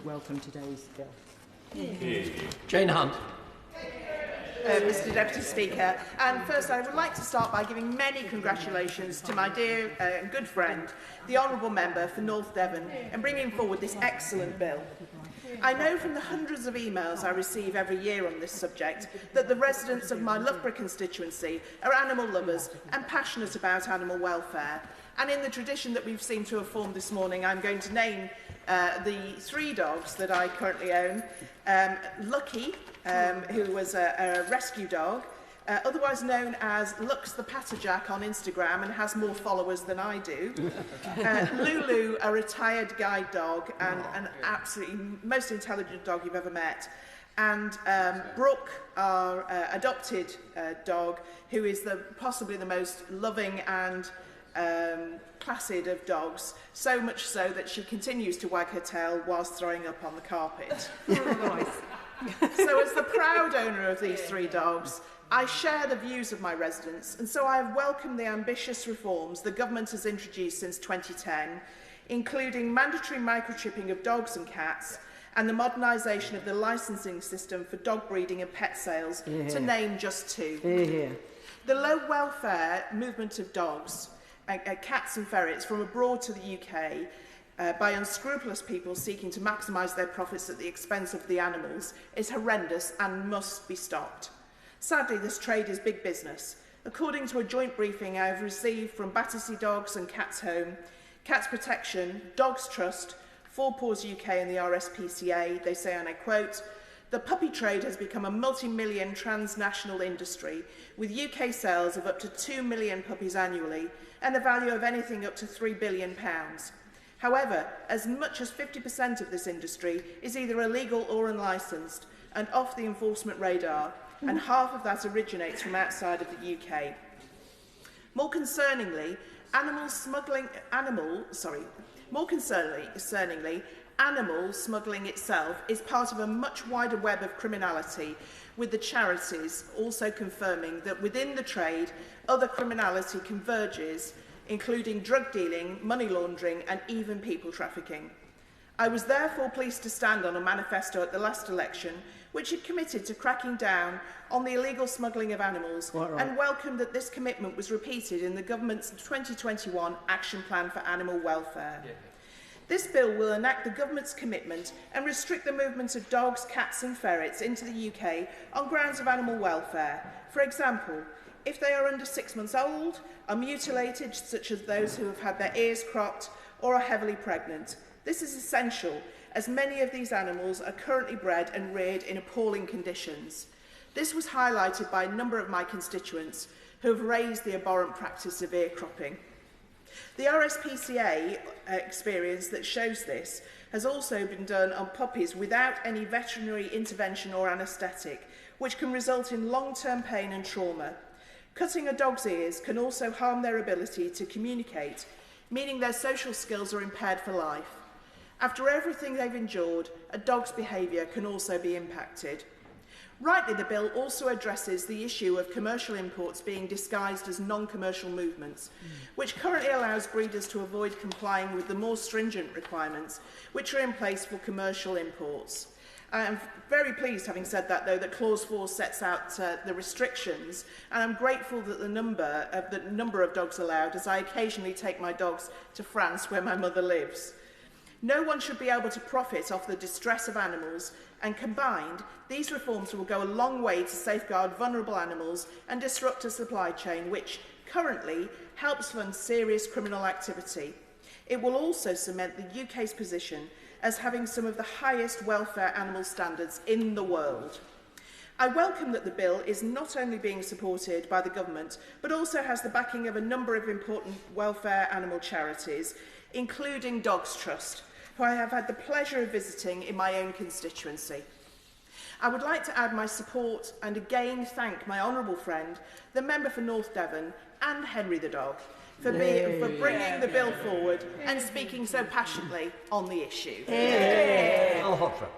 Welcome today's guest. Jane Hunt. Mr Deputy Speaker, and first I would like to start by giving many congratulations to my dear and good friend, the Honourable Member for North Devon, in bringing forward this excellent bill. I know from the hundreds of emails I receive every year on this subject that the residents of my Loughborough constituency are animal lovers and passionate about animal welfare. And in the tradition that we've seemed to have formed this morning, I'm going to name the 3 dogs that I currently own. Lucky, who was a rescue dog, otherwise known as Lux the Patterjack on Instagram and has more followers than I do. Lulu, a retired guide dog and an absolutely most intelligent dog you've ever met. And Brooke, our adopted dog, who is possibly the most loving and placid of dogs, so much so that she continues to wag her tail whilst throwing up on the carpet. So as the proud owner of these 3 dogs, I share the views of my residents, and so I have welcomed the ambitious reforms the government has introduced since 2010, including mandatory microchipping of dogs and cats and the modernisation of the licensing system for dog breeding and pet sales, to name just 2. The low welfare movement of dogs, cats and ferrets from abroad to the UK by unscrupulous people seeking to maximise their profits at the expense of the animals is horrendous and must be stopped. Sadly, this trade is big business. According to a joint briefing I have received from Battersea Dogs and Cats Home, Cats Protection, Dogs Trust, Four Paws UK and the RSPCA, they say, and I quote, "The puppy trade has become a multi-million transnational industry with UK sales of up to 2 million puppies annually and a value of anything up to £3 billion. However, as much as 50% of this industry is either illegal or unlicensed and off the enforcement radar, and half of that originates from outside of the UK. More concerningly, animal smuggling itself is part of a much wider web of criminality, with the charities also confirming that within the trade, other criminality converges, including drug dealing, money laundering and even people trafficking. I was therefore pleased to stand on a manifesto at the last election which had committed to cracking down on the illegal smuggling of animals, and welcomed that this commitment was repeated in the government's 2021 Action Plan for Animal Welfare. This bill will enact the government's commitment and restrict the movement of dogs, cats and ferrets into the UK on grounds of animal welfare. For example, if they are under 6 months old, are mutilated, such as those who have had their ears cropped, or are heavily pregnant. This is essential, as many of these animals are currently bred and reared in appalling conditions. This was highlighted by a number of my constituents who have raised the abhorrent practice of ear cropping. The RSPCA experience that shows this has also been done on puppies without any veterinary intervention or anaesthetic, which can result in long-term pain and trauma. Cutting a dog's ears can also harm their ability to communicate, meaning their social skills are impaired for life. After everything they've endured, a dog's behaviour can also be impacted. Rightly, the bill also addresses the issue of commercial imports being disguised as non-commercial movements, which currently allows breeders to avoid complying with the more stringent requirements which are in place for commercial imports. I am very pleased, having said that, though, that Clause 4 sets out the restrictions, and I'm grateful that the number of dogs allowed, as I occasionally take my dogs to France, where my mother lives. No one should be able to profit off the distress of animals, and combined, these reforms will go a long way to safeguard vulnerable animals and disrupt a supply chain which currently helps fund serious criminal activity. It will also cement the UK's position as having some of the highest welfare animal standards in the world. I welcome that the bill is not only being supported by the government, but also has the backing of a number of important welfare animal charities, including Dogs Trust, who I have had the pleasure of visiting in my own constituency. I would like to add my support and again thank my honourable friend, the member for North Devon, and Henry the dog, for bringing the bill forward and speaking so passionately on the issue. Al Hotra.